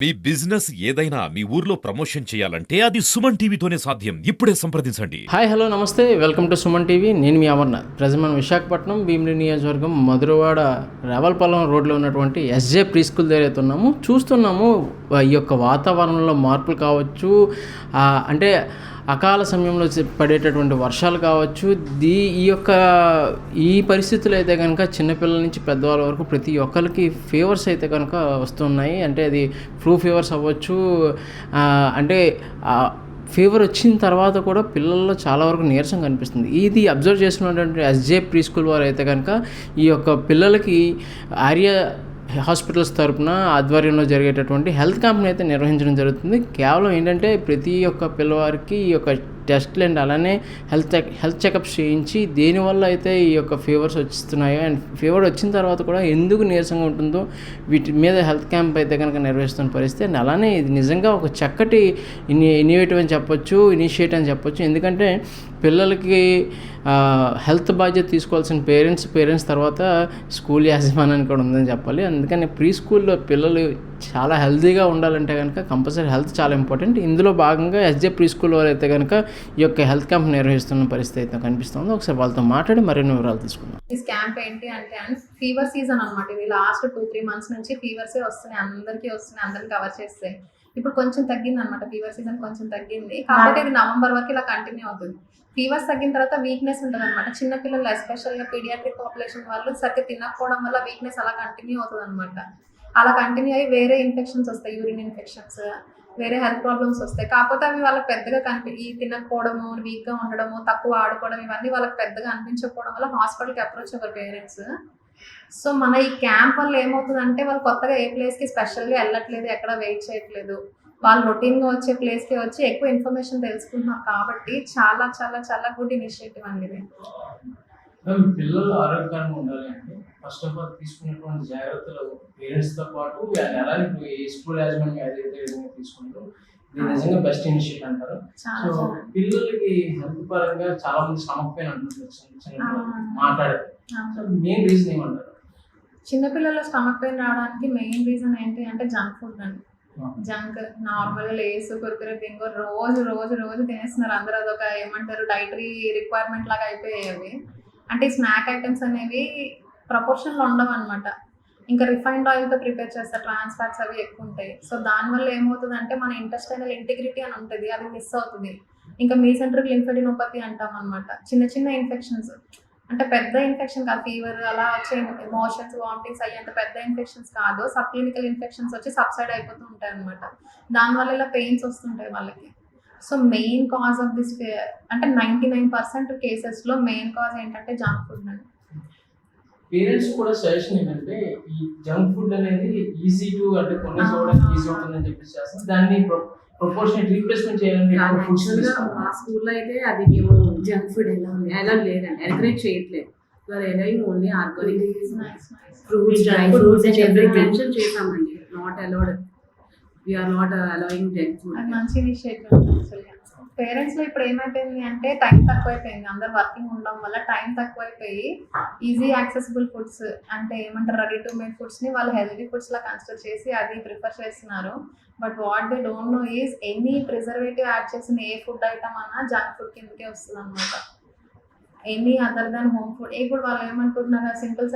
మీ business ఏదైనా మీ ఊర్లో promotion చేయాలంటే అది సుమన్ టీవీతోనే సాధ్యం. ఇప్పుడే సంప్రదించండి. హాయ్ హలో నమస్తే, వెల్కమ్ టు సుమన్ టీవీ. నేను మీ అమర్నాథ్. ప్రజెంట్ మనం విశాఖపట్నం భీమిలి నియోజకవర్గం మధురవాడ రావల్పాలెం రోడ్లో ఉన్నటువంటి ఎస్జే ప్రీ స్కూల్ దగ్గర అయితే చూస్తున్నాము. ఈ యొక్క వాతావరణంలో మార్పులు కావచ్చు, అంటే అకాల సమయంలో పడేటటువంటి వర్షాలు కావచ్చు, ఈ పరిస్థితులు అయితే కనుక చిన్నపిల్లల నుంచి పెద్దవాళ్ళ వరకు ప్రతి ఒక్కరికి ఫీవర్స్ అయితే కనుక వస్తున్నాయి. అంటే అది ఫ్లూ ఫీవర్స్ అవ్వచ్చు. అంటే ఫీవర్ వచ్చిన తర్వాత కూడా పిల్లల్లో చాలా వరకు నీరసం కనిపిస్తుంది. ఇది అబ్జర్వ్ చేసినటువంటి ఎస్జే ప్రీ స్కూల్ వారు అయితే కనుక ఈ యొక్క పిల్లలకి ఆర్య హాస్పిటల్స్ తరపున ఆధ్వర్యంలో జరిగేటటువంటి హెల్త్ క్యాంప్ని అయితే నిర్వహించడం జరుగుతుంది. కేవలం ఏంటంటే ప్రతి ఒక్క పిల్లవారికి ఈ యొక్క టెస్ట్లు అండ్ అలానే హెల్త్ చెకప్స్ చేయించి దేనివల్ల అయితే ఈ యొక్క ఫీవర్స్ వస్తున్నాయో అండ్ ఫీవర్ వచ్చిన తర్వాత కూడా ఎందుకు నీరసంగా ఉంటుందో వీటి మీద హెల్త్ క్యాంప్ అయితే కనుక నిర్వహిస్తున్న పరిస్థితి. అండ్ అలానే ఇది నిజంగా ఒక చక్కటి ఇనివేటివ్ అని చెప్పొచ్చు, ఇనిషియేటివ్ అని చెప్పొచ్చు. ఎందుకంటే పిల్లలకి హెల్త్ బాధ్యత తీసుకోవాల్సిన పేరెంట్స్ తర్వాత స్కూల్ యాజమాన్యాన్ని కూడా ఉందని చెప్పాలి. అందుకని ప్రీ స్కూల్లో పిల్లలు చాలా హెల్తీగా ఉండాలంటే కనుక కంపల్సరీ హెల్త్ చాలా ఇంపార్టెంట్. ఇందులో భాగంగా ఎస్జే ప్రీ స్కూల్ వారు అయితే కనుక ఈ యొక్క హెల్త్ క్యాంప్ నిర్వహిస్తున్న పరిస్థితి అయితే కనిపిస్తుంది. ఒకసారి వాళ్ళతో మాట్లాడి మరిన్ని వివరాలు తీసుకుందాం. ఈ క్యాంప్ ఏంటి అంటే ఫీవర్ సీజన్ అనమాట. ఇది లాస్ట్ 2-3 months నుంచి ఫీవర్సే వస్తున్నాయి, అందరికీ కవర్ చేస్తాయి. ఇప్పుడు కొంచెం తగ్గింది అనమాట, ఫీవర్ సీజన్ కొంచెం తగ్గింది. కాబట్టి ఇది నవంబర్ వరకు ఇలా కంటిన్యూ అవుతుంది. ఫీవర్స్ తగ్గిన తర్వాత వీక్నెస్ ఉంటుంది అనమాట. చిన్నపిల్లలు ఎస్పెషల్గా పీడియాట్రిక్ పాపులేషన్ వాళ్ళు సరిగ్గా తినకపోవడం వల్ల వీక్నెస్ అలా కంటిన్యూ అవుతుంది అనమాట. అలా కంటిన్యూ అయ్యి వేరే ఇన్ఫెక్షన్స్ వస్తాయి, యూరిన్ ఇన్ఫెక్షన్స్, వేరే హెల్త్ ప్రాబ్లమ్స్ వస్తాయి. కాకపోతే అవి వాళ్ళకి పెద్దగా ఈ తినకపోవడము, వీక్గా ఉండడము, తక్కువ ఆడుకోవడం, ఇవన్నీ వాళ్ళకి పెద్దగా అనిపించకపోవడం వల్ల హాస్పిటల్కి అప్రోచ్ అవ్వరు పేరెంట్స్. సో మన ఈ క్యాంప్ వల్ల ఏమవుతుందంటే వాళ్ళు కొత్తగా ఏ ప్లేస్కి స్పెషల్గా వెళ్ళట్లేదు, ఎక్కడ వెయిట్ చేయట్లేదు, వాళ్ళు రొటీన్గా వచ్చే ప్లేస్కి వచ్చి ఎక్కువ ఇన్ఫర్మేషన్ తెలుసుకుంటున్నారు. కాబట్టి చాలా చాలా చాలా గుడ్ ఇనిషియేటివ్ అండి ఇది. పిల్లలు ఆరోగ్యంగా ఉండాలి అంటే ఫస్ట్ ఆఫ్ ఆల్ తీసుకునేటువంటి జాగ్రత్తలు పేరెంట్స్తో పాటు అలాగే ఈ స్కూల్ యాజమాన్యం ఏదైతే తీసుకుంటూ ఇది నిజంగా బెస్ట్ ఇనిషియేటివ్ అంటారు. సో పిల్లలకి హెల్త్ పరంగా చాలా మంది స్టమక్ పెయిన్ అంటున్నారు మాట్లాడారు. మెయిన్ రీజన్ ఏమంటారు? చిన్నపిల్లల స్టమక్ పెయిన్ రావడానికి మెయిన్ రీజన్ ఏంటి అంటే జంక్ ఫుడ్ అండి. Junk normal Lay's, Kurkure, Bingo రోజు రోజు రోజు తినేస్తున్నారు అందరూ. అదొక ఏమంటారు డైటరీ రిక్వైర్మెంట్ లాగా అయిపోయాయి అవి. అంటే స్నాక్ ఐటమ్స్ అనేవి ప్రపోర్షన్లో ఉండవు అనమాట. ఇంకా రిఫైన్డ్ ఆయిల్తో ప్రిపేర్ చేస్తారు, ట్రాన్స్ ఫ్యాట్స్ అవి ఎక్కువ ఉంటాయి. సో దానివల్ల ఏమవుతుంది అంటే మన ఇంటెస్టైనల్ ఇంటిగ్రిటీ అని ఉంటుంది, అది మిస్ అవుతుంది. ఇంకా మీసెంట్రిక్ లింఫెడినోపతి అంటాం అనమాట. చిన్న చిన్న ఇన్ఫెక్షన్స్, అంటే పెద్ద ఇన్ఫెక్షన్ కాదు, ఫీవర్ అలా వచ్చే మోషన్స్, వామిటింగ్స్ అయ్యేంత పెద్ద ఇన్ఫెక్షన్స్ కాదు, సబ్ క్లినికల్ ఇన్ఫెక్షన్స్ వచ్చి సబ్సైడ్ అయిపోతూ ఉంటాయి అనమాట. దానివల్ల ఇలా పెయిన్స్ వస్తుంటాయి వాళ్ళకి. So main cause of this అంటే 99% కేసెస్లో మెయిన్ కాజ్ ఏంటంటే జంక్ ఫుడ్ అండి. పేరెంట్స్ కూడా సజెషన్ ఏంటంటే ఈ జంక్ ఫుడ్ అనేది ఈజీ టు అంటే కొన్ని చూడడానికి ఈజీ అవుతుందని చెప్పేసి చేస్తాం. దాన్ని ప్రపోర్షనేట్ రీప్లేస్మెంట్ చేయాలని మా స్కూల్లో అయితే అది మేము జంక్ ఫుడ్ ఎలా లేదండి, ఎంకరేజ్ చేయట్లేదు. Only organic fruits, dry fruits and every mention చేసామండి. Not allowed, we are not allowing junk food. మంచి ఇనిషియేటివ్ అసలు. పేరెంట్స్లో ఇప్పుడు ఏమైపోయింది అంటే టైం తక్కువైపోయింది, అందరు వర్కింగ్ ఉండడం వల్ల టైం తక్కువైపోయి ఈజీ యాక్సెసిబుల్ ఫుడ్స్ అంటే ఏమంటారు రెడీ టు మేడ్ ఫుడ్స్ని వాళ్ళు హెల్దీ ఫుడ్స్లా కన్సిడర్ చేసి అది ప్రిఫర్ చేస్తున్నారు. But what they don't know is any preservative add చేసిన ఏ ఫుడ్ ఐటమ్ అన్నా జంక్ ఫుడ్ కిందకే వస్తుంది అనమాట. Any other than home food. ఇప్పుడు వాళ్ళు ఏమనుకుంటున్నారు, సింపుల్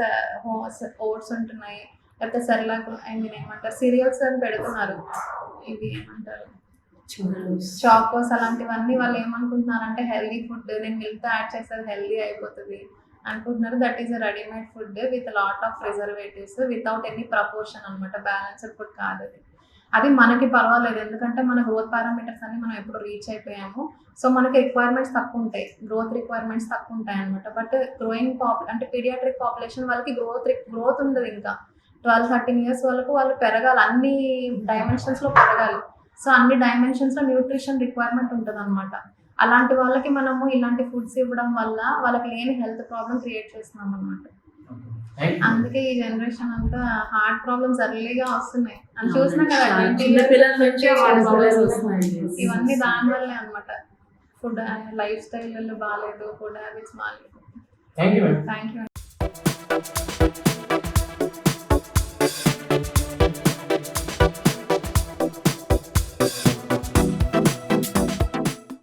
ఓట్స్ ఉంటున్నాయి, లేకపోతే సెర్లాక్ ఏమంటారు సీరియల్స్ అని పెడుతున్నారు, ఇవి ఏమంటారు చాకోస్, అలాంటివన్నీ వాళ్ళు ఏమనుకుంటున్నారు అంటే హెల్దీ ఫుడ్, నేను మిల్క్తో యాడ్ చేసేది హెల్దీ అయిపోతుంది అనుకుంటున్నారు. That is a readymade food with lot of preservatives without any proportion అనమాట. బ్యాలెన్స్డ్ ఫుడ్ కాదు అది. అది మనకి పర్వాలేదు, ఎందుకంటే మన గ్రోత్ పారామీటర్స్ అన్ని మనం ఎప్పుడు రీచ్ అయిపోయాము. సో మనకి రిక్వైర్మెంట్స్ తక్కువ ఉంటాయి, గ్రోత్ రిక్వైర్మెంట్స్ తక్కువ ఉంటాయి అనమాట. బట్ గ్రోయింగ్ అంటే పీడియాట్రిక్ పాపులేషన్ వాళ్ళకి గ్రోత్ ఉండదు. ఇంకా 12-13 years వరకు వాళ్ళు పెరగాలి, అన్ని డైమెన్షన్స్లో పెరగాలి. సో అన్ని డైమెన్షన్స్లో న్యూట్రిషన్ రిక్వైర్మెంట్ ఉంటుంది అనమాట. అలాంటి వాళ్ళకి మనము ఇలాంటి ఫుడ్స్ ఇవ్వడం వల్ల వాళ్ళకి లేని హెల్త్ ప్రాబ్లమ్ క్రియేట్ చేస్తున్నాం అనమాట. అందుకే ఈ జనరేషన్ అంతా హార్ట్ ప్రాబ్లమ్స్ ఎర్లీగా వస్తున్నాయి అని చూసినా కదా, ఇవన్నీ దానివల్లే అనమాట. ఫుడ్ లైఫ్ స్టైల్ బాగాలేదు, ఫుడ్ హ్యాబిట్స్ బాగాలేదు. Thank you.